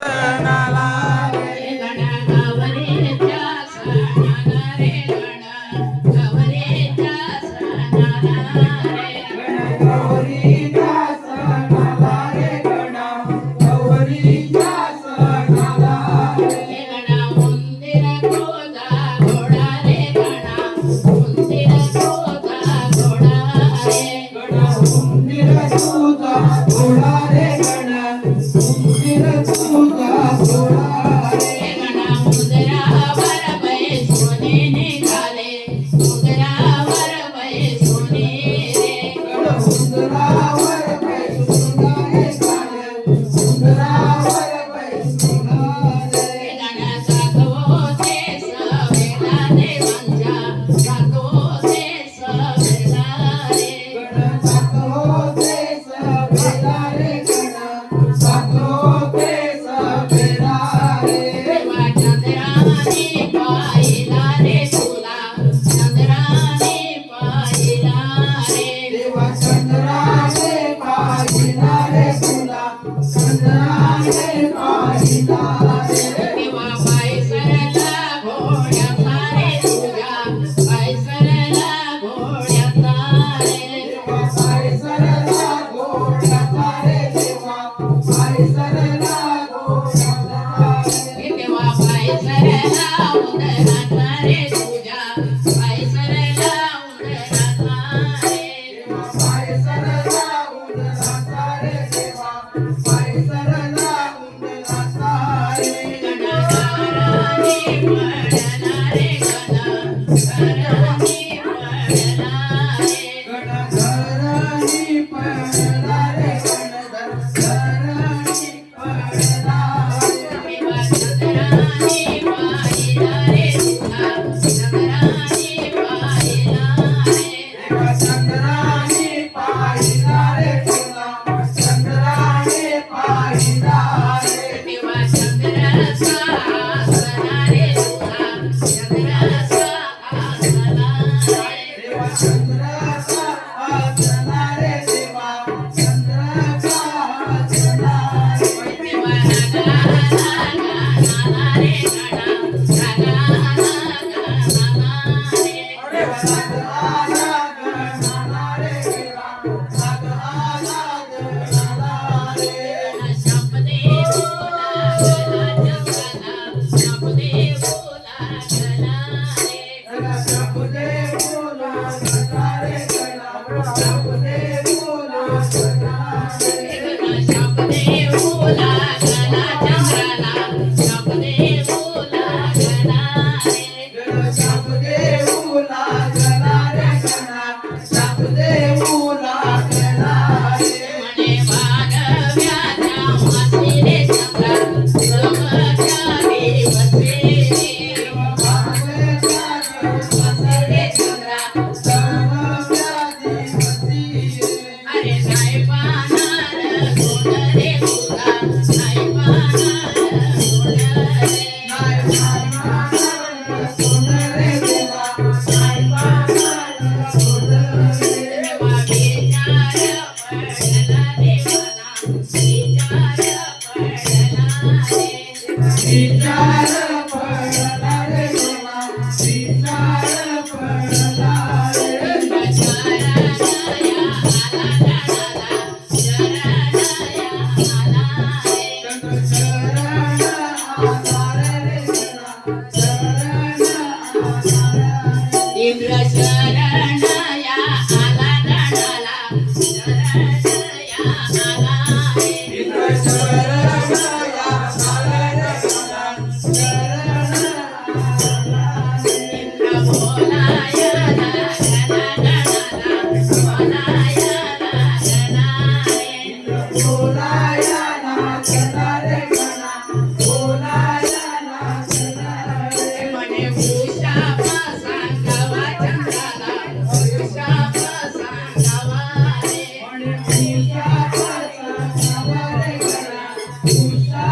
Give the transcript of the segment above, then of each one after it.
सणाला रे गणा गौरीच्या सणाला रे गणा गौरीच्या सणाला रे गौरीच्या सणाला रे गणा गौरीच्या सणाला रे गणा उंदीर खोदा घोडा रे गणा उंदीर खोदा घोडा रे गणा उंदीर तुझा घोडा रे गणा उंदीर तुझा घोडा रे रे गणा उंदरावर बैसोने निघाले उंदरावर बैसोने रे गणा उंदरावर बैसून रे गाणे उंदरावर बैसून रे रे गणा जातो ते सवेला देवांच्या जातो ते सवेला रे गणा जातो ते सवेला रे गणा जातो ते सवेला रे देवा चंद्राने पाहिला रे तुला चंद्राने पाहिला रे देवा चंद्राने पाहिला रे तुला चंद्राने पाहिला रे देवा पायसरला घोड्याचा रे तुझ्या पायसरला घोड्याचा रे देवा पायसरला घोड्याचा रे देवा पायसरला घोड्याचा रे देवा पायसरला उंदराचा रे तुझ्या पायसरला उंदराचा रे देवा पायसरला उंदराचा रे देवा पायसरला उंदराचा रे गणधाराने पडला रे गणधाराने पडला रे गणधरणी पडला रे गणधरणी पडला रे देवा चंद्राने पाहिला रे तुला चंद्राने पाहिला रे देवा चंद्राने पाहिला रे तुला चंद्राने पाहिला रे देवा चंद्राचा आसना रे तुला चंद्राचा आसना रे देवा चंद्राचा आसना रे देवा चंद्राचा आसना रे देवा नागाला गाला रे गणा नागाला गाला रे देवा नागाला गणाला रे देवा नागाला गणाला रे शपदेवला गला चंद्राला शपदेवला गला रे शपदे बोला गणा रे गणा शपदे बोला गणा रे शपदेवला गला चंद्राला शपदेवला गला रे शपदे बोला गणा रे गणा शपदे बोला गणा रे म्हणे भागव्याच्या मासी रे चंद्रा समचारी बसे रे रे चंद्रा अरे नाही पाहणार कोण रे तुला नाही पाहणार कोण रे देवा विचार पडला रे मना विचार पडला रे विचार पडला रे देवा विचार पडला रे शरणाया आला गणाला शरणाया आला रे शरण आधार रे गणा शरण आधार इंद्र शरणाया आला गणाला शरणाया आला रे इंद्र शरणया आला रे गणा शरण आला रे इंद्र बोलाया गणा गणाला बोलाया गणा रे बोलाया नाचना रे गणा बोलाया नाचना रे म्हणे भूषाप सांगावा चंद्राला भूषाप सांगावा रे म्हणे उषा पासा रे गणा उषा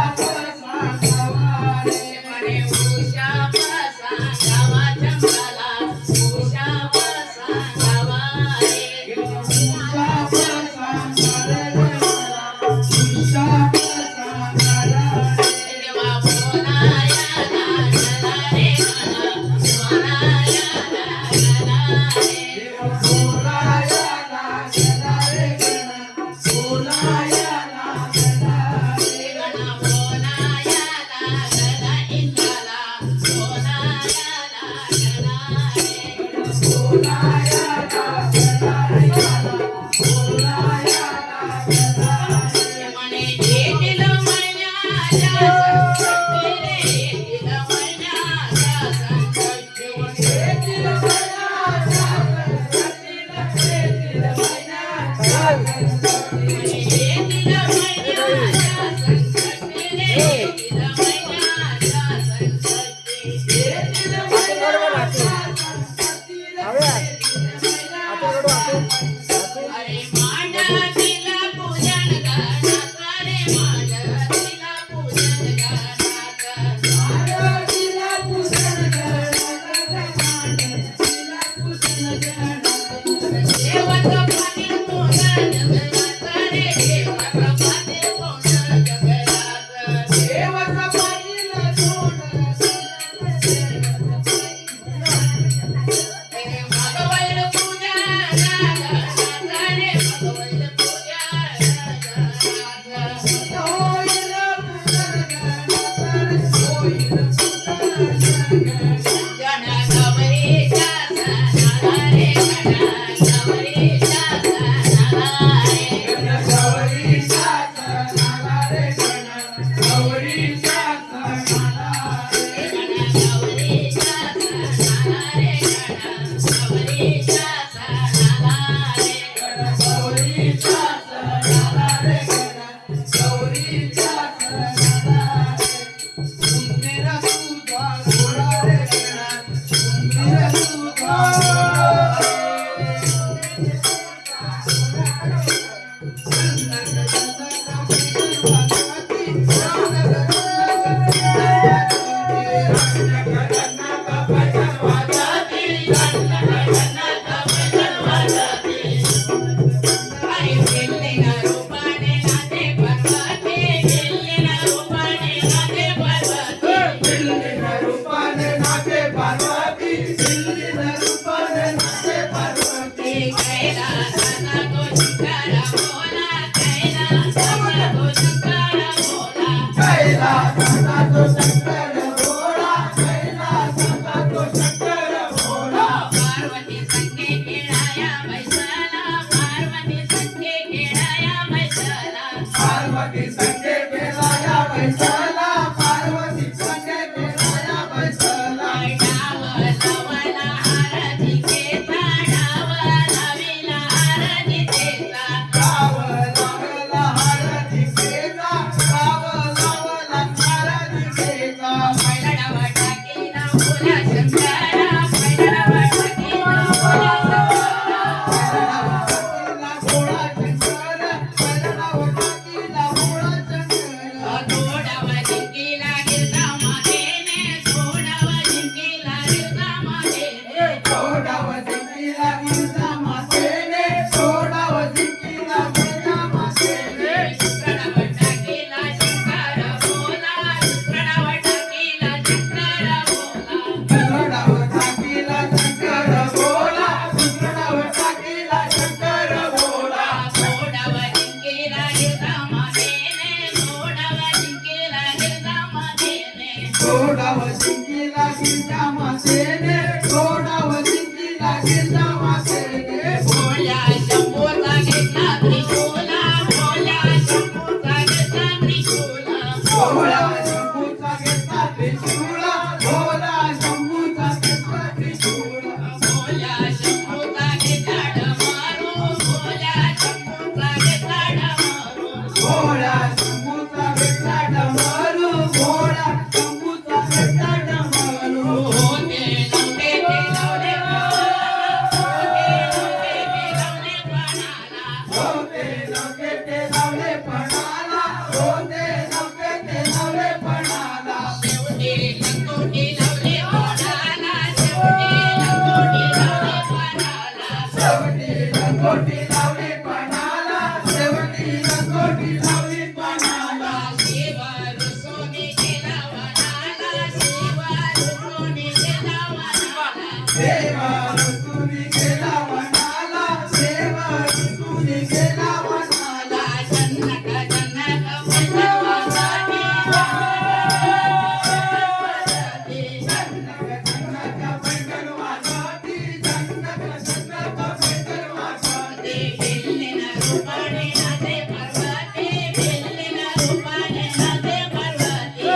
भोळा शंभूचा घेतला डमरू, भोळा शंभूचा घेतला डमरू.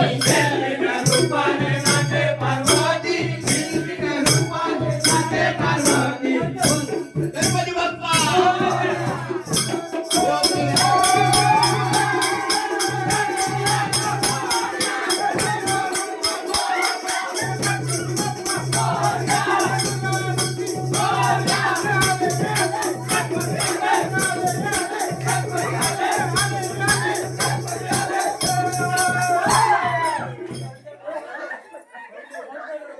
जय